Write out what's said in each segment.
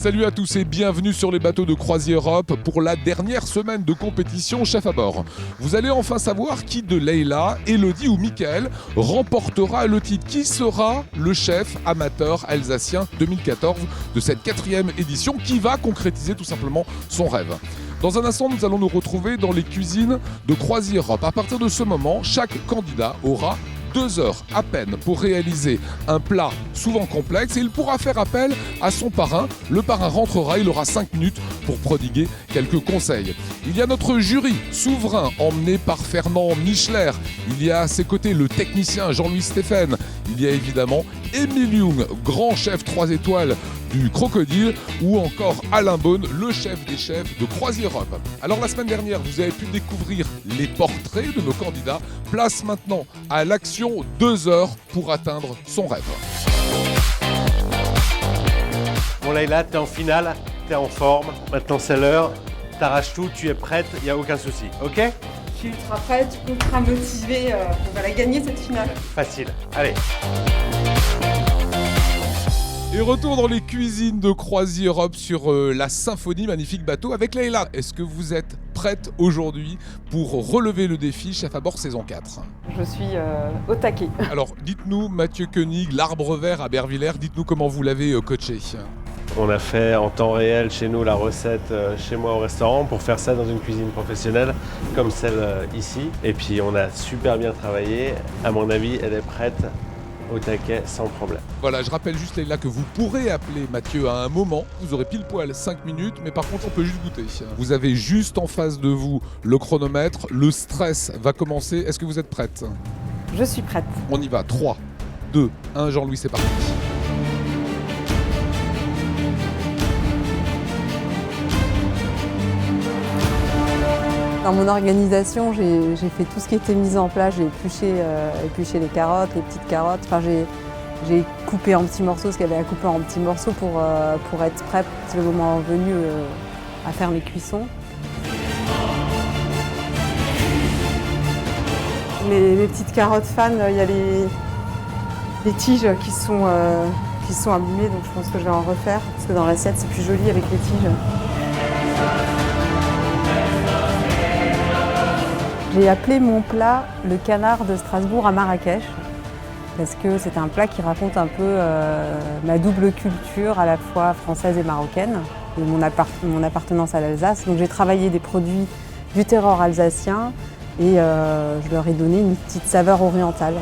Salut à tous et bienvenue sur les bateaux de Croisière Europe pour la dernière semaine de compétition chef à bord. Vous allez enfin savoir qui de Leïla, Elodie ou Mickaël remportera le titre. Qui sera le chef amateur alsacien 2014 de cette 4e édition qui va concrétiser tout simplement son rêve. Dans un instant, nous allons nous retrouver dans les cuisines de Croisière Europe. À partir de ce moment, chaque candidat aura 2 heures à peine pour réaliser un plat souvent complexe et il pourra faire appel à son parrain. Le parrain rentrera, il aura 5 minutes pour prodiguer quelques conseils. Il y a notre jury souverain emmené par Fernand Michler. Il y a à ses côtés le technicien Jean-Louis Stéphane. Il y a évidemment Émile Young, grand chef 3 étoiles du Crocodile, ou encore Alain Beaune, le chef des chefs de Croisière Europe. Alors la semaine dernière, vous avez pu découvrir les portraits de nos candidats. Place maintenant à l'action, 2 heures pour atteindre son rêve. Bon Leïla, t'es en finale, t'es en forme, maintenant c'est l'heure, t'arraches tout, tu es prête, il n'y a aucun souci, ok? Je suis ultra prête, ultra motivée, on va la gagner cette finale. Facile, allez. Et retour dans les cuisines de Croisière Europe sur la symphonie magnifique bateau avec Leïla. Est-ce que vous êtes prête aujourd'hui pour relever le défi chef à bord saison 4? Je suis au taquet. Alors dites-nous, Mathieu Koenig, l'arbre vert à Bervillers, dites-nous comment vous l'avez coaché. On a fait en temps réel chez nous la recette chez moi au restaurant pour faire ça dans une cuisine professionnelle comme celle ici. Et puis on a super bien travaillé. À mon avis, elle est prête au taquet sans problème. Voilà, je rappelle juste Leïla que vous pourrez appeler Mathieu à un moment. Vous aurez pile poil 5 minutes, mais par contre on peut juste goûter. Vous avez juste en face de vous le chronomètre. Le stress va commencer. Est-ce que vous êtes prête? Je suis prête. On y va. 3, 2, 1, Jean-Louis, c'est parti. Dans mon organisation, j'ai fait tout ce qui était mis en place. J'ai épluché les carottes, les petites carottes. Enfin, j'ai coupé en petits morceaux ce qu'il y avait à couper en petits morceaux pour être prêt le moment venu à faire les cuissons. Les petites carottes fans, il y a les tiges qui sont abîmées, donc je pense que je vais en refaire parce que dans l'assiette c'est plus joli avec les tiges. J'ai appelé mon plat le canard de Strasbourg à Marrakech parce que c'est un plat qui raconte un peu ma double culture à la fois française et marocaine et mon appartenance à l'Alsace. Donc j'ai travaillé des produits du terroir alsacien et je leur ai donné une petite saveur orientale.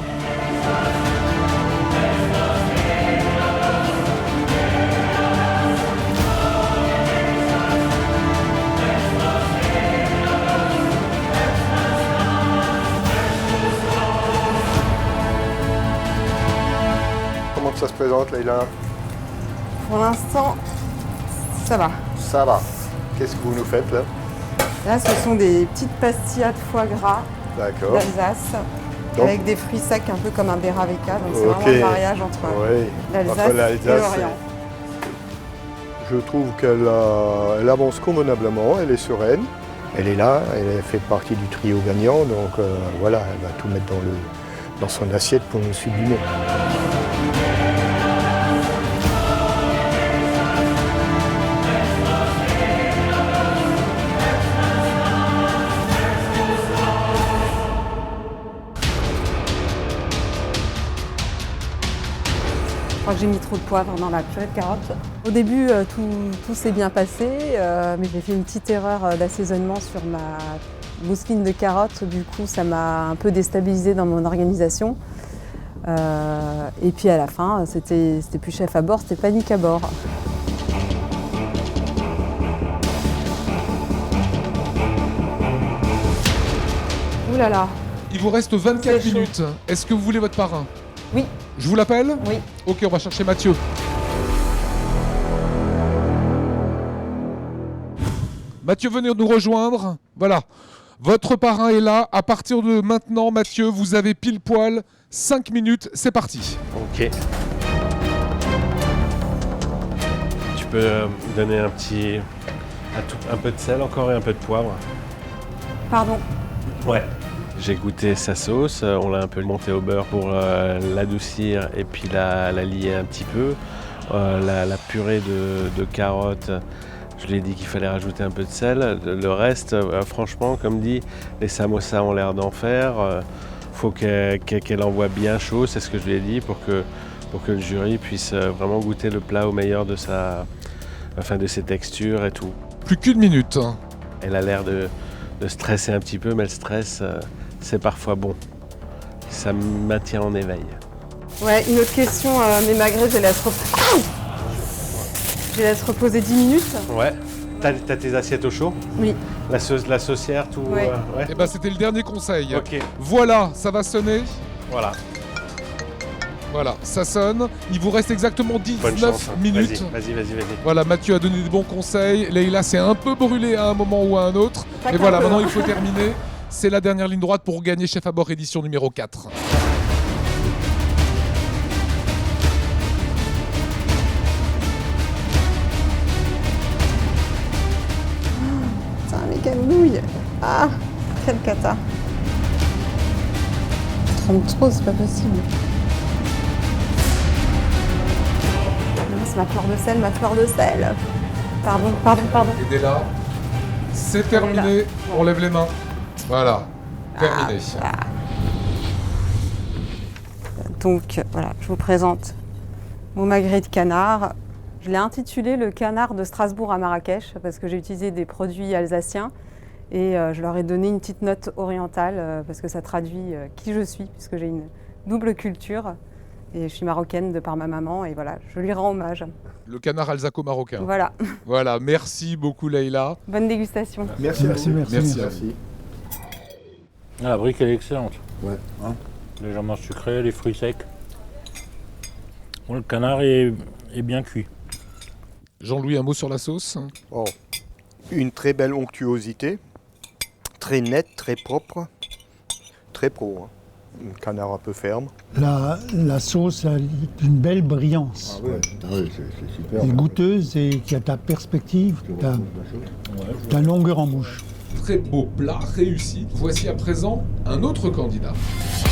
Ça se présente, Leïla? Pour l'instant, ça va. Ça va. Qu'est-ce que vous nous faites là? Là, ce sont des petites pastillas de foie gras d'Alsace avec des fruits secs un peu comme un beraveka. Donc c'est vraiment un mariage entre l'Alsace et l'Orient. Je trouve qu'elle avance convenablement, elle est sereine. Elle est là, elle fait partie du trio gagnant. Donc voilà, elle va tout mettre dans son assiette pour nous sublimer. Je crois que j'ai mis trop de poivre dans la purée de carottes. Au début, tout s'est bien passé, mais j'ai fait une petite erreur d'assaisonnement sur ma mousseline de carottes. Du coup, ça m'a un peu déstabilisée dans mon organisation. Et puis à la fin, c'était plus chef à bord, c'était panique à bord. Ouh là là. Il vous reste 24 minutes. Est-ce que vous voulez votre parrain? Oui. Je vous l'appelle? Oui. Ok, on va chercher Mathieu. Mathieu, venez nous rejoindre. Voilà. Votre parrain est là. À partir de maintenant, Mathieu, vous avez pile poil 5 minutes. C'est parti. Ok. Tu peux me donner un peu de sel encore et un peu de poivre? Pardon. Ouais. J'ai goûté sa sauce, on l'a un peu montée au beurre pour l'adoucir et puis la lier un petit peu. La purée de carottes, je lui ai dit qu'il fallait rajouter un peu de sel. Le reste, franchement, comme dit, les samosas ont l'air d'en faire. Faut qu'elle envoie bien chaud, c'est ce que je lui ai dit, pour que le jury puisse vraiment goûter le plat au meilleur de ses textures et tout. Plus qu'une minute. Elle a l'air de stresser un petit peu, mais le stress, c'est parfois bon. Ça me maintient en éveil. Ouais, une autre question, mes magrets, je vais laisse reposer 10 minutes. Ouais. T'as tes assiettes au chaud? Oui. La saucière, tout. Ouais. Ouais. Et ben c'était le dernier conseil. Ok. Voilà, ça va sonner. Voilà. Voilà, ça sonne. Il vous reste exactement Bonne 19 chance. Hein. minutes. Vas-y. Voilà, Mathieu a donné des bons conseils. Leïla s'est un peu brûlée à un moment ou à un autre. Pas Mais qu'un voilà, peu. maintenant il faut terminer. C'est la dernière ligne droite pour gagner Chef à bord édition numéro 4. Putain, mais quelle nouille. Ah, quelle cata. Trempe trop, c'est pas possible. Non, c'est ma fleur de sel. Pardon. Aidez là. C'est terminé. On lève les mains. Voilà. Terminé. Donc voilà, je vous présente mon magret de canard. Je l'ai intitulé le canard de Strasbourg à Marrakech parce que j'ai utilisé des produits alsaciens et je leur ai donné une petite note orientale parce que ça traduit qui je suis puisque j'ai une double culture et je suis marocaine de par ma maman et voilà, je lui rends hommage. Le canard alsaco-marocain. Voilà, Voilà, merci beaucoup Leïla. bonne dégustation. Merci. Merci à vous. Ah, la brique elle est excellente. Ouais. Hein, légèrement sucré, les fruits secs. Bon, le canard est bien cuit. Jean-Louis, un mot sur la sauce? Oh. Une très belle onctuosité, très nette, très propre, très pro. Hein. Un canard un peu ferme. La sauce a une belle brillance. C'est super. Elle est goûteuse et qui a ta perspective, ta longueur en bouche. Très beau plat, réussi. Voici à présent un autre candidat.